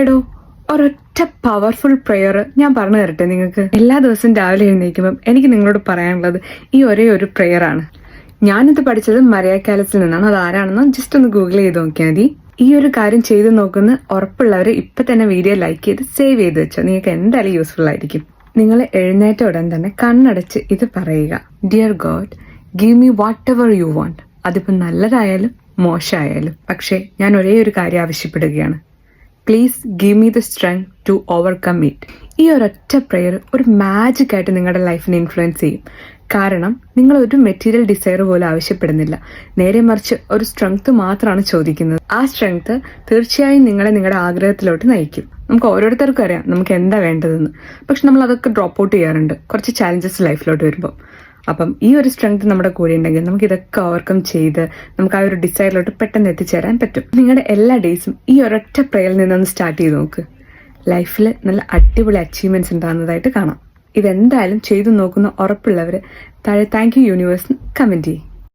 എടോ, ഒരൊറ്റ powerful prayer ഞാൻ പറഞ്ഞു തരട്ടെ നിങ്ങൾക്ക്. എല്ലാ ദിവസവും രാവിലെ എഴുന്നേൽക്കുമ്പം എനിക്ക് നിങ്ങളോട് പറയാനുള്ളത് ഈ ഒരേ ഒരു പ്രെയർ ആണ്. ഞാനിത് പഠിച്ചത് മരിയ കാലസിൽ നിന്നാണ്. അത് ആരാണെന്ന് ജസ്റ്റ് ഒന്ന് ഗൂഗിൾ ചെയ്ത് നോക്കിയാൽ മതി. ഈ ഒരു കാര്യം ചെയ്ത് നോക്കുന്ന ഉറപ്പുള്ളവർ ഇപ്പൊ തന്നെ വീഡിയോ ലൈക്ക് ചെയ്ത് സേവ് ചെയ്ത് വെച്ചോ. നിങ്ങൾക്ക് എന്തായാലും യൂസ്ഫുൾ ആയിരിക്കും. നിങ്ങൾ എഴുന്നേറ്റ ഉടൻ തന്നെ കണ്ണടച്ച് ഇത് പറയുക: dear God, give me whatever you want. അതിപ്പോ നല്ലതായാലും മോശമായാലും. പക്ഷേ ഞാൻ ഒരേ ഒരു കാര്യം ആവശ്യപ്പെടുകയാണ്: please give me the strength to overcome it. ഈ ഒരൊറ്റ പ്രെയർ ഒരു മാജിക് ആയിട്ട് നിങ്ങളുടെ ലൈഫിനെ ഇൻഫ്ലുവൻസ് ചെയ്യും. കാരണം നിങ്ങൾ ഒരു മെറ്റീരിയൽ ഡിസയർ പോലും ആവശ്യപ്പെടുന്നില്ല. നേരെ മറിച്ച് ഒരു സ്ട്രെങ്ത് മാത്രമാണ് ചോദിക്കുന്നത്. ആ സ്ട്രെങ്ത് തീർച്ചയായും നിങ്ങളെ നിങ്ങളുടെ ആഗ്രഹത്തിലോട്ട് നയിക്കും. നമുക്ക് ഓരോരുത്തർക്കും അറിയാം നമുക്ക് എന്താ വേണ്ടതെന്ന്. പക്ഷെ നമ്മൾ അതൊക്കെ ഡ്രോപ്പ് ഔട്ട് ചെയ്യാറുണ്ട് കുറച്ച് ചാലഞ്ചസ് ലൈഫിലോട്ട് വരുമ്പോൾ. അപ്പം ഈ ഒരു സ്ട്രെങ്ത് നമ്മുടെ കൂടെ ഉണ്ടെങ്കിൽ നമുക്ക് ഇതൊക്കെ ഓവർകം ചെയ്ത് നമുക്ക് ആ ഒരു ഡിസൈറിലോട്ട് പെട്ടെന്ന് എത്തിച്ചേരാൻ പറ്റും. നിങ്ങളുടെ എല്ലാ ഡേയ്സും ഈ ഒരൊറ്റ പ്രയറിൽ നിന്നൊന്ന് സ്റ്റാർട്ട് ചെയ്ത് നോക്ക്. ലൈഫിൽ നല്ല അടിപൊളി അച്ചീവ്മെന്റ്സ് ഉണ്ടാകുന്നതായിട്ട് കാണാം. ഇതെന്തായാലും ചെയ്തു നോക്കുന്ന ഉറപ്പുള്ളവർ താഴെ താങ്ക് യു യൂണിവേഴ്സിന് കമന്റ് ചെയ്യും.